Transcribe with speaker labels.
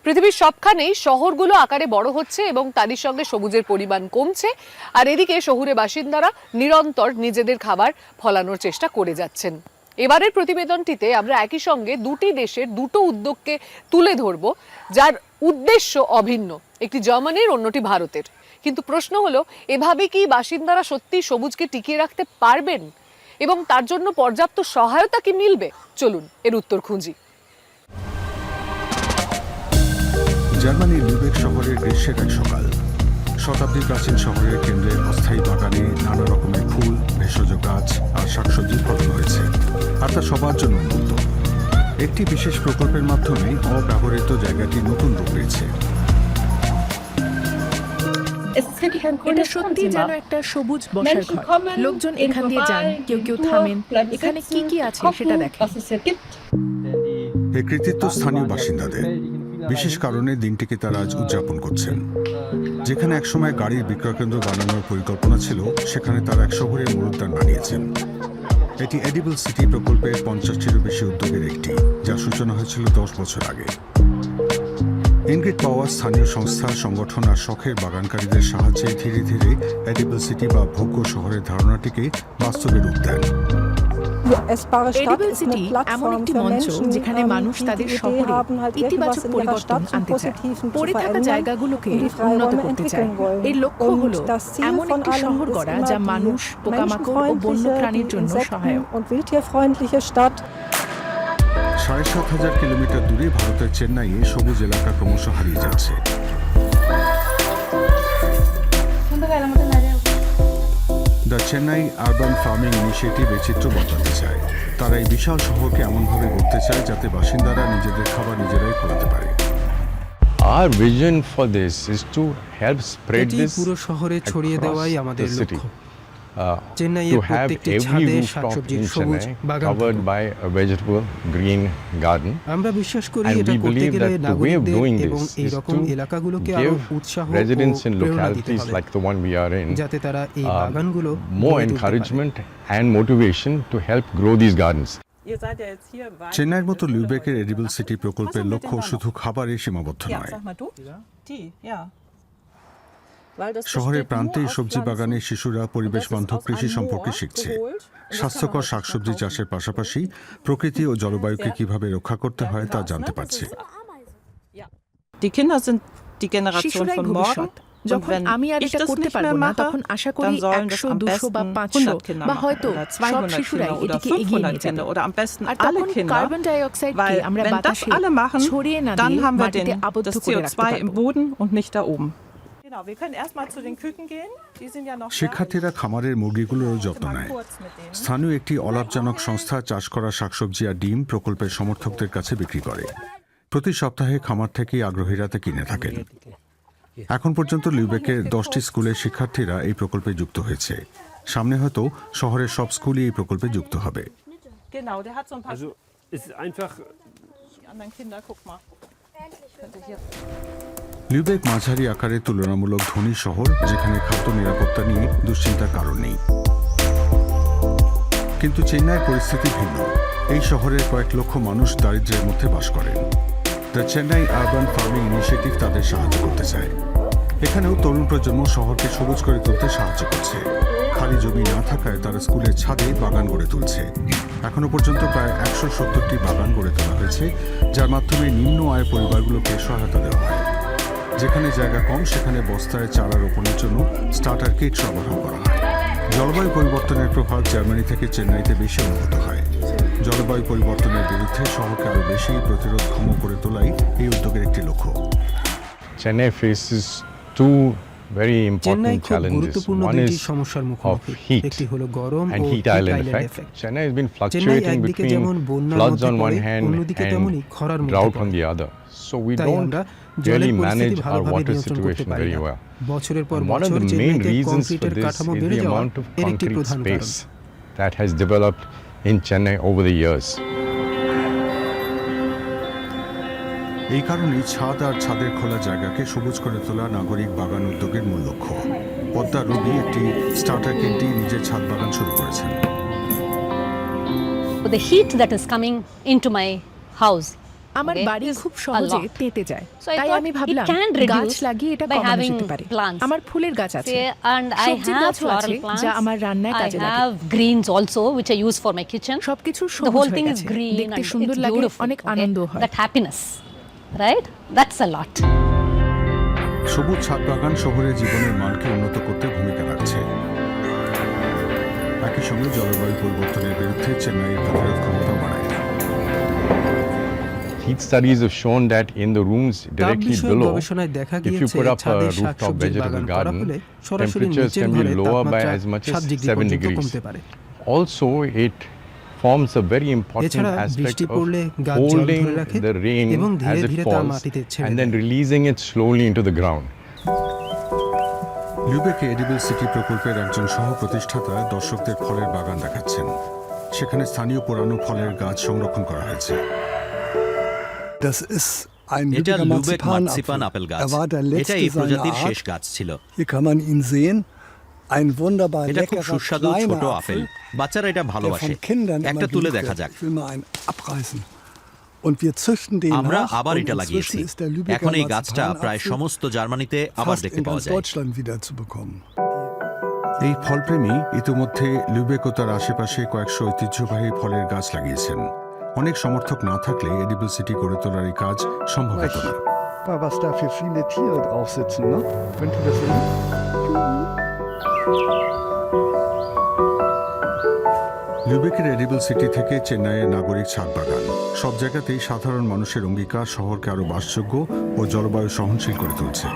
Speaker 1: পৃথিবীর সবখানেই শহরগুলো আকারে বড় হচ্ছে এবং তারই সঙ্গে সবুজের পরিমাণ কমছে, আর এদিকে শহুরে বাসিন্দারা নিরন্তর নিজেদের খাবার ফলানোর চেষ্টা করে যাচ্ছেন। এবারের প্রতিবেদনটিতে আমরা একই সঙ্গে দুটি দেশের দুটো উদ্যোগকে তুলে ধরব, যার উদ্দেশ্য অভিন্ন, একটি জার্মানির, অন্যটি ভারতের। কিন্তু প্রশ্ন হলো, এভাবে কি বাসিন্দারা সত্যি সবুজকে টিকিয়ে রাখতে পারবেন এবং তার জন্য পর্যাপ্ত সহায়তা কি মিলবে? চলুন এর উত্তর খুঁজি।
Speaker 2: জার্মানির লিউবেক শহরের গ্রীষ্মের এক সকাল। শতাব্দী প্রাচীন শহরের কেন্দ্রের অস্থায়ী বাগানে নানা রকমের ফুল, ভেষজ গাছ আর শাকসবজির ফলন হয়েছে, আর তা সবার জন্য উন্মুক্ত। একটি বিশেষ প্রকল্পের মাধ্যমে অব্যবহৃত জায়গাটি নতুন রূপ পেয়েছে।
Speaker 3: এটা সত্যি যেন একটা সবুজ বসার ঘর। লোকজন এখান দিয়ে যান, কেউ কেউ থামেন, এখানে কি কি আছে সেটা দেখেন।
Speaker 2: এই কৃতিত্ব স্থানীয় বাসিন্দাদের। বিশেষ কারণে দিনটিকে তারা আজ উদযাপন করছেন। যেখানে একসময় গাড়ির বিক্রয় কেন্দ্র বানানোর পরিকল্পনা ছিল, সেখানে তারা এক শহরের মূলোদ্যান বানিয়েছেন। এটি এডিবল সিটি প্রকল্পের 50টিরও বেশি উদ্যোগের একটি, যার সূচনা হয়েছিল 10 বছর আগে। ইনগ্রিড পাওয়ার স্থানীয় সংস্থা, সংগঠন আর শখের বাগানকারীদের সাহায্যে ধীরে ধীরে এডিবল সিটি বা ভোগ্য শহরের ধারণাটিকে বাস্তবে রূপ দেন।
Speaker 3: এডিবল সিটি এমন একটি মঞ্চ যেখানে মানুষ তাদের শহরে ইতিবাচক পরিবর্তন আনতে চায়, পড়ে থাকা জায়গাগুলোকে উন্নত করতে চায়। এর লক্ষ্য হলো এমন একটি শহর গড়া যা মানুষ, পোকামাকড় ও বন্যপ্রাণীর জন্য সহায়ক।
Speaker 2: ৭,৫০০ কিলোমিটার দূরে ভারতের চেন্নাইয়ে সবুজ এলাকা ক্রমশ হারিয়ে যাচ্ছে। The Chennai urban farming initiative এই চিত্র বদলাতে চায়। তারা এই বিশাল শহরকে এমনভাবে গড়তে চায় যাতে বাসিন্দারা নিজেদের খাবার নিজেরাই ফলাতে পারে।
Speaker 4: Our vision for this is to help spread
Speaker 5: এটি
Speaker 4: this
Speaker 5: পুরো শহরে ছড়িয়ে দেওয়াই
Speaker 4: across
Speaker 5: আমাদের
Speaker 4: the city.
Speaker 5: লক্ষ্য। চেন্নাইয়ের
Speaker 4: To have
Speaker 5: প্রত্যেকটি
Speaker 4: every
Speaker 5: ছাদে
Speaker 4: rooftop
Speaker 5: শাকসবজির
Speaker 4: in
Speaker 5: সবুজ
Speaker 4: Chennai
Speaker 5: বাগান
Speaker 4: covered
Speaker 5: থাকুক।
Speaker 4: by a vegetable green garden.
Speaker 5: আমরা বিশ্বাস করি
Speaker 4: And
Speaker 5: এটা
Speaker 4: we
Speaker 5: করতে
Speaker 4: believe
Speaker 5: গেলে
Speaker 4: that the way of
Speaker 5: নাগরিকদের
Speaker 4: doing
Speaker 5: এবং
Speaker 4: this
Speaker 5: এই
Speaker 4: is
Speaker 5: রকম
Speaker 4: to
Speaker 5: এলাকাগুলোকে আরো
Speaker 4: give
Speaker 5: উৎসাহ ও
Speaker 4: residents in
Speaker 5: প্রেরণা দিতে
Speaker 4: localities
Speaker 5: হবে,
Speaker 4: like the one we are in
Speaker 5: যাতে তারা এই বাগানগুলো
Speaker 4: more
Speaker 5: গড়ে তুলতে পারে।
Speaker 4: encouragement and motivation to help grow these gardens.
Speaker 2: চেন্নাইয়ের মতো লিউবেকের এডিবল সিটি প্রকল্পের লক্ষ্য শুধু খাবারে সীমাবদ্ধ নয়। শহরের প্রান্তে সবজি বাগানে শিশুরা পরিবেশ বান্ধব কৃষি সম্পর্কে শিখছে। স্বাস্থ্যকর শাকসবজি চাষের পাশাপাশি প্রকৃতি ও জলবায়ুকে কিভাবে রক্ষা করতে হয় তা জানতে পারছে।
Speaker 3: শিশুরাই ভবিষ্যৎ। যখন আমি আর এটা করতে পারবো না, তখন আশা করি 100, 200 বা 500 বা হয়তো সব শিশুরাই এটিকে এগিয়ে নিয়ে যাবে। আর তখন কার্বন ডাই অক্সাইডকে আমরা বাতাসে ছড়িয়ে না দিয়ে মাটিতে আবদ্ধ করে রাখতে পারবো।
Speaker 2: শিক্ষার্থীরা খামারের মুরগিগুলোর যত্ন নেয়। স্থানীয় একটি অলাভজনক সংস্থা চাষ করা শাকসবজি আর ডিম প্রকল্পের সমর্থকদের কাছে বিক্রি করে। প্রতি সপ্তাহে খামার থেকেই আগ্রহীরা তা কিনে থাকেন। এখন পর্যন্ত লিউবেকের 10টি স্কুলের শিক্ষার্থীরা এই প্রকল্পে যুক্ত হয়েছে। সামনে হয়তো শহরের সব স্কুলই এই প্রকল্পে যুক্ত হবে। লিউবেক মাঝারি আকারে তুলনামূলক ধনী শহর, যেখানে খাদ্য নিরাপত্তা নিয়ে দুশ্চিন্তার কারণ নেই। কিন্তু চেন্নাইয়ের পরিস্থিতি ভিন্ন। এই শহরের কয়েক লক্ষ মানুষ দারিদ্র্যের মধ্যে বাস করেন। The Chennai urban farming initiative তাদের সাহায্য করতে চায়। এখানেও তরুণ প্রজন্ম শহরকে সবুজ করে তুলতে সাহায্য করছে। খালি জমি না থাকায় তারা স্কুলের ছাদে বাগান গড়ে তুলছে। এখনো পর্যন্ত প্রায় 170টি বাগান গড়ে তোলা হয়েছে, যার মাধ্যমে নিম্ন আয়ের পরিবারগুলোকে সহায়তা দেওয়া হয়। যেখানে জায়গা কম, সেখানে বস্তায় চারা রোপণের জন্য স্টার্টার কিট সরবরাহ করা হয়। জলবায়ু পরিবর্তনের প্রভাব জার্মানি থেকে চেন্নাইতে বেশি অনুভূত হয়। জলবায়ু পরিবর্তনের বিরুদ্ধে শহরকে আরও বেশি প্রতিরোধক্ষম করে তোলাই এই উদ্যোগের একটি লক্ষ্য।
Speaker 4: Chennai faces two very
Speaker 5: Chennai
Speaker 4: important
Speaker 5: খুব
Speaker 4: challenges.
Speaker 5: গুরুত্বপূর্ণ
Speaker 4: One
Speaker 5: দুটি
Speaker 4: is
Speaker 5: সমস্যার
Speaker 4: of
Speaker 5: মুখোমুখি।
Speaker 4: heat
Speaker 5: একটি হলো গরম
Speaker 4: and
Speaker 5: O
Speaker 4: heat island effect. Chennai has been
Speaker 5: Chennai
Speaker 4: fluctuating
Speaker 5: একদিকে
Speaker 4: between
Speaker 5: যেমন বন্যার
Speaker 4: floods
Speaker 5: মধ্যে
Speaker 4: on one
Speaker 5: পড়ে,
Speaker 4: hand
Speaker 5: অন্যদিকে তেমনি খরার
Speaker 4: and
Speaker 5: মধ্যে
Speaker 4: drought on
Speaker 5: পড়ে।
Speaker 4: the other. So we
Speaker 5: তাই
Speaker 4: don't
Speaker 5: আমরা
Speaker 4: really
Speaker 5: জলের
Speaker 4: manage
Speaker 5: পরিস্থিতি
Speaker 4: our
Speaker 5: ভালোভাবে
Speaker 4: water
Speaker 5: নিয়ন্ত্রণ করতে
Speaker 4: situation
Speaker 5: পারি
Speaker 4: very
Speaker 5: না।
Speaker 4: well.
Speaker 5: বছরের পর
Speaker 4: And one of
Speaker 5: বছর
Speaker 4: the main
Speaker 5: চেন্নাইতে
Speaker 4: reasons for
Speaker 5: কংক্রিটের
Speaker 4: this
Speaker 5: কাঠামো
Speaker 4: is
Speaker 5: বেড়ে
Speaker 4: the
Speaker 5: যাওয়া
Speaker 4: amount of
Speaker 5: এর একটি
Speaker 4: concrete
Speaker 5: প্রধান কারণ।
Speaker 4: space that has developed in Chennai over the years.
Speaker 2: এই কারণেই ছাদ আর ছাদের খোলা জায়গাকে সবুজ করে তোলা নাগরিক বাগান উদ্যোগের মূল লক্ষ্য। পদ্মা রবি একটি স্টার্টার কিট দিয়ে নিজের ছাদ বাগান শুরু করেছেন।
Speaker 6: The heat that is coming into my house
Speaker 3: আমার
Speaker 6: okay,
Speaker 3: বাড়ি
Speaker 6: is
Speaker 3: খুব
Speaker 6: a
Speaker 3: সহজে
Speaker 6: lot.
Speaker 3: তেতে যায়,
Speaker 6: So I
Speaker 3: তাই
Speaker 6: thought
Speaker 3: আমি
Speaker 6: it
Speaker 3: ভাবলাম
Speaker 6: can
Speaker 3: গাছ
Speaker 6: reduce
Speaker 3: লাগিয়ে এটা
Speaker 6: by
Speaker 3: কমানো
Speaker 6: having
Speaker 3: যেতে পারে।
Speaker 6: plants.
Speaker 3: আমার ফুলের গাছ আছে,
Speaker 6: And I
Speaker 3: সবজির
Speaker 6: have
Speaker 3: গাছও আছে
Speaker 6: floral plants.
Speaker 3: যা আমার রান্নায়
Speaker 6: I
Speaker 3: কাজে লাগে।
Speaker 6: have greens also which I use for my kitchen.
Speaker 3: সবকিছু
Speaker 6: The
Speaker 3: সবুজ
Speaker 6: whole
Speaker 3: হয়ে
Speaker 6: thing is
Speaker 3: গেছে,
Speaker 6: green
Speaker 3: দেখতে
Speaker 6: and
Speaker 3: সুন্দর
Speaker 6: it's
Speaker 3: লাগে,
Speaker 6: beautiful.
Speaker 3: অনেক
Speaker 6: okay?
Speaker 3: আনন্দ হয়।
Speaker 6: That happiness, right? That's a lot.
Speaker 2: সবুজ ছাদ বাগান শহরের জীবনের মানকে উন্নত করতে ভূমিকা রাখছে। একই সঙ্গে জলবায়ু পরিবর্তনের বিরুদ্ধে চেন্নাইয়ের প্রতিরোধ ক্ষমতা বাড়ায়।
Speaker 4: Heat studies have shown that in the rooms
Speaker 5: তাপ
Speaker 4: directly
Speaker 5: বিষয়ক
Speaker 4: below,
Speaker 5: গবেষণায় দেখা
Speaker 4: if you
Speaker 5: গিয়েছে
Speaker 4: put up a
Speaker 5: ছাদে
Speaker 4: rooftop
Speaker 5: শাকসবজির
Speaker 4: vegetable
Speaker 5: বাগান করা
Speaker 4: garden,
Speaker 5: হলে সরাসরি
Speaker 4: temperatures
Speaker 5: নিচের
Speaker 4: can be
Speaker 5: ঘরে
Speaker 4: lower by
Speaker 5: তাপমাত্রা
Speaker 4: as much
Speaker 5: 7
Speaker 4: as
Speaker 5: ডিগ্রি
Speaker 4: 7
Speaker 5: পর্যন্ত
Speaker 4: degrees.
Speaker 5: কমতে পারে।
Speaker 4: Also, it forms a very important
Speaker 5: এছাড়া
Speaker 4: aspect
Speaker 5: বৃষ্টি
Speaker 4: of
Speaker 5: পড়লে গাছ জল
Speaker 4: holding
Speaker 5: ধরে রাখে
Speaker 4: the rain
Speaker 5: এবং ধীরে
Speaker 4: as it
Speaker 5: ধীরে তা
Speaker 4: falls
Speaker 5: মাটিতে ছেড়ে
Speaker 4: and then
Speaker 5: দেয়।
Speaker 4: releasing it slowly into the ground.
Speaker 2: লিউবেকে এডিবল সিটি প্রকল্পের একজন সহ প্রতিষ্ঠাতা দর্শকদের ফলের বাগান দেখাচ্ছেন। সেখানে স্থানীয় পুরানো ফলের গাছ সংরক্ষণ করা হয়েছে।
Speaker 7: Das ist ein
Speaker 8: এটা
Speaker 7: Lübecker
Speaker 8: লুবেক মার্সিপান
Speaker 7: Marzipanapfel.
Speaker 8: আপেল গাছ।
Speaker 7: Er war der
Speaker 8: এটা
Speaker 7: letzte
Speaker 8: এই
Speaker 7: seiner
Speaker 8: প্রজাতির
Speaker 7: Art.
Speaker 8: শেষ গাছ ছিল।
Speaker 7: Hier kann man ihn sehen. Ein wunderbar
Speaker 8: এটা খুব
Speaker 7: leckerer
Speaker 8: সুস্বাদু ছোট
Speaker 7: kleiner
Speaker 8: আপেল।
Speaker 7: Apfel,
Speaker 8: বাচ্চারা এটা
Speaker 7: der
Speaker 8: ভালোবাসে।
Speaker 7: von Kindern immer
Speaker 8: একটা তুলে
Speaker 7: geliebt
Speaker 8: দেখা
Speaker 7: wird.
Speaker 8: যাক।
Speaker 7: Ich will mal einen abreißen. Und wir züchten den
Speaker 8: আমরা
Speaker 7: nach
Speaker 8: আবার
Speaker 7: und
Speaker 8: এটা লাগিয়েছি।
Speaker 7: inzwischen ist der Lübecker
Speaker 8: এখন এই গাছটা প্রায়
Speaker 7: Marzipanapfel
Speaker 8: সমস্ত জার্মানিতে আবার
Speaker 7: fast
Speaker 8: দেখতে
Speaker 7: in
Speaker 8: পাওয়া
Speaker 7: ganz
Speaker 8: যায়।
Speaker 7: Deutschland wieder zu bekommen.
Speaker 2: এই ফলপ্রেমী ইতিমধ্যে লিউবেক ও তার আশেপাশে কয়েকশো ঐতিহ্যবাহী ফলের গাছ লাগিয়েছেন। অনেক সমর্থক না থাকলে এডিবল সিটি গড়ে তোলার এই কাজ সম্ভব হতো না।
Speaker 7: Was da für viele Tiere drauf sitzen, ne? Könnt ihr das sehen?
Speaker 2: লিউবেকের এডিবল সিটি থেকে চেন্নাইয়ের নাগরিক ছাদ বাগান, সব জায়গাতেই সাধারণ মানুষের অঙ্গীকার শহরকে আরও বাসযোগ্য ও জলবায়ু সহনশীল করে তুলছে।